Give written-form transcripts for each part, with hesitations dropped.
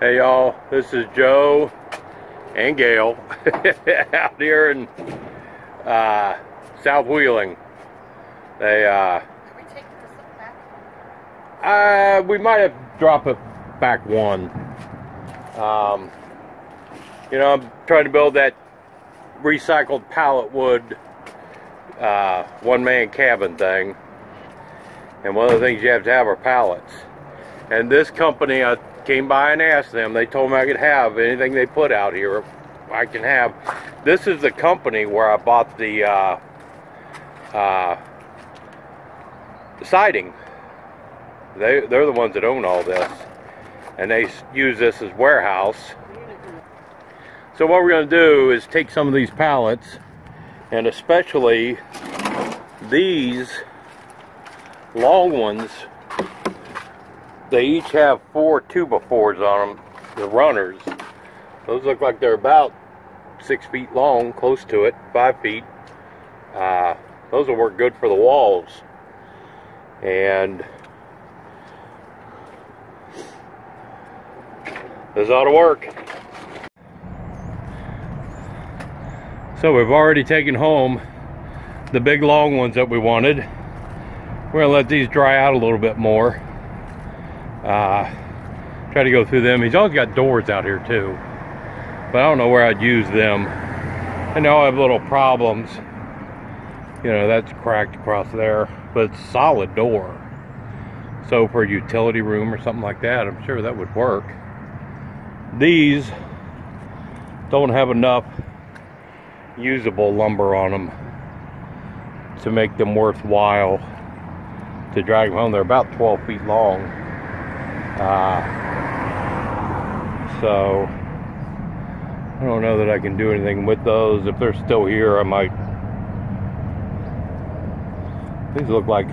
Hey y'all, this is Joe and Gail out here in South Wheeling. They Are we taking this back? we might have dropped it back one. You know, I'm trying to build that recycled pallet wood one-man cabin thing, and one of the things you have to have are pallets. And this company, I came by and asked them. They told me I could have anything they put out here. I can have. This is the company where I bought the siding. They're the ones that own all this, and they use this as warehouse. So what we're going to do is take some of these pallets, and especially these long ones. They each have 4 2x4s on them, the runners. Those look like they're about 6 feet long, close to it, 5 feet. Those will work good for the walls. And this ought to work. So we've already taken home the big long ones that we wanted. We're gonna let these dry out a little bit more. Try to go through them. He's always got doors out here too, but I don't know where I'd use them. I know I have little problems. You know, that's cracked across there, but it's a solid door. So for a utility room or something like that, I'm sure that would work. These don't have enough usable lumber on them to make them worthwhile to drag them home. They're about 12 feet long. So I don't know that I can do anything with those. If they're still here, I might. These look like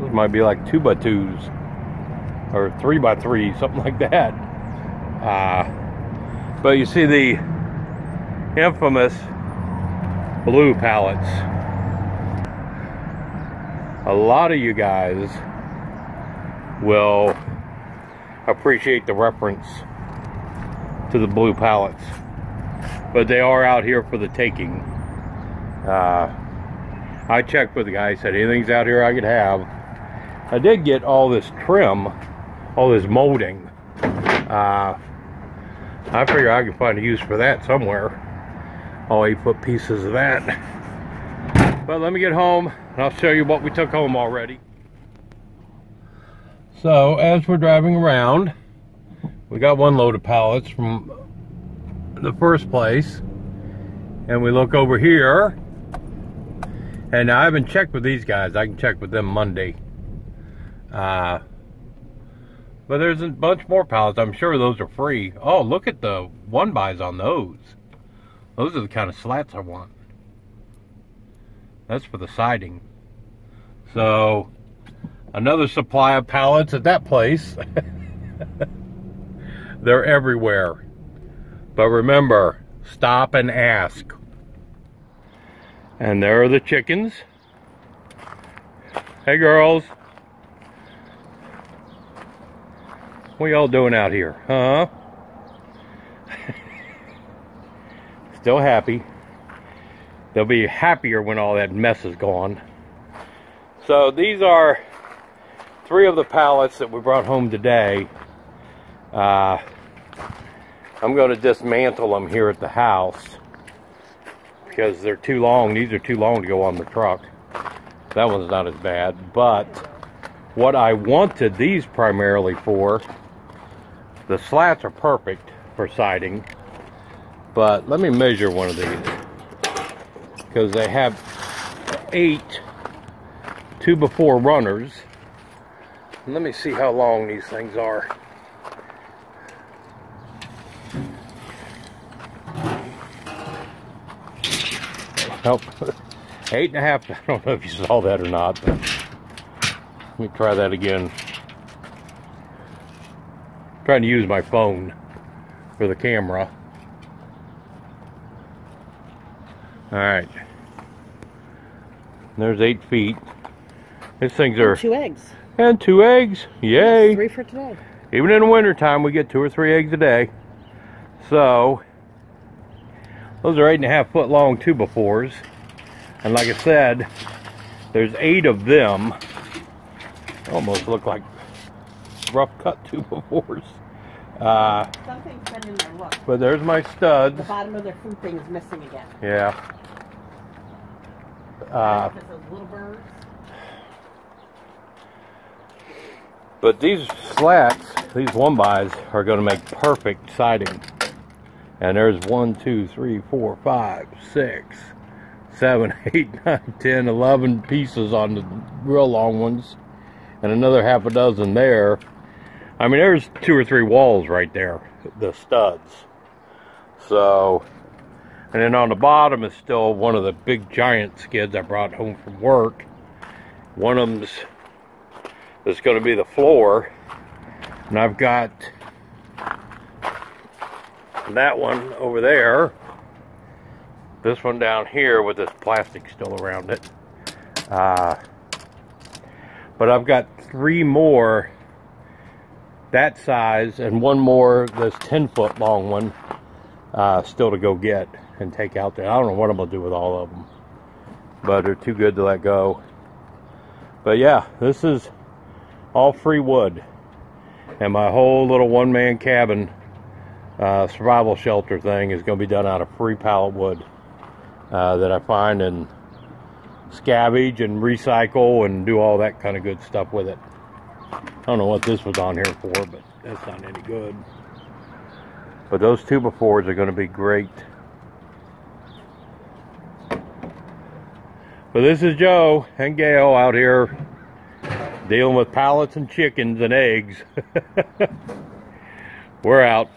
those might be like 2x2s or 3x3, something like that. But you see the infamous blue pallets. A lot of you guys will appreciate the reference to the blue pallets, but they are out here for the taking. I checked with the guy, he said anything's out here I could have. I did get all this trim, all this molding. I figure I can find a use for that somewhere, all 8-foot pieces of that. But let me get home and I'll show you what we took home already. So as we're driving around, we got one load of pallets from the first place, and we look over here, and I haven't checked with these guys. I can check with them Monday. But there's a bunch more pallets. I'm sure those are free. Oh, look at the one buys on those. Those are the kind of slats I want. That's for the siding. So another supply of pallets at that place. They're everywhere. But remember, stop and ask. And there are the chickens. Hey girls. What y'all doing out here, huh? Still happy. They'll be happier when all that mess is gone. So these are 3 of the pallets that we brought home today. I'm going to dismantle them here at the house because they're too long. These are too long to go on the truck. That one's not as bad. But what I wanted these primarily for, the slats are perfect for siding. But let me measure one of these, because they have 8 2x4 runners. And let me see how long these things are. Nope. 8.5. I don't know if you saw that or not, but let me try that again. I'm trying to use my phone for the camera. Alright. There's 8 feet. These things are 2 eggs. And 2 eggs. Yay. Yes, 3 for today. Even in the winter time, we get 2 or 3 eggs a day. So, those are 8.5 foot long 2x4s. And like I said, there's 8 of them. Almost look like rough cut 2x4s. Something's been in there, look. But there's my studs. The bottom of their food thing is missing again. Yeah. Those little birds. But these slats, these 1-bys, are going to make perfect siding. And there's 1, 2, 3, 4, 5, 6, 7, 8, 9, 10, 11 pieces on the real long ones. And another half a dozen there. I mean, there's 2 or 3 walls right there, the studs. So, and then on the bottom is still one of the big giant skids I brought home from work. One of them's is going to be the floor. And I've got that one over there. This one down here with this plastic still around it. But I've got 3 more that size and 1 more this 10-foot long one still to go get and take out there. I don't know what I'm going to do with all of them, but they're too good to let go. But yeah, this is all free wood. And my whole little one-man cabin survival shelter thing is going to be done out of free pallet wood that I find and scavenge and recycle and do all that kind of good stuff with it. I don't know what this was on here for, but that's not any good. But those 2x4s are going to be great. But this is Joe and Gail out here dealing with pallets and chickens and eggs. We're out.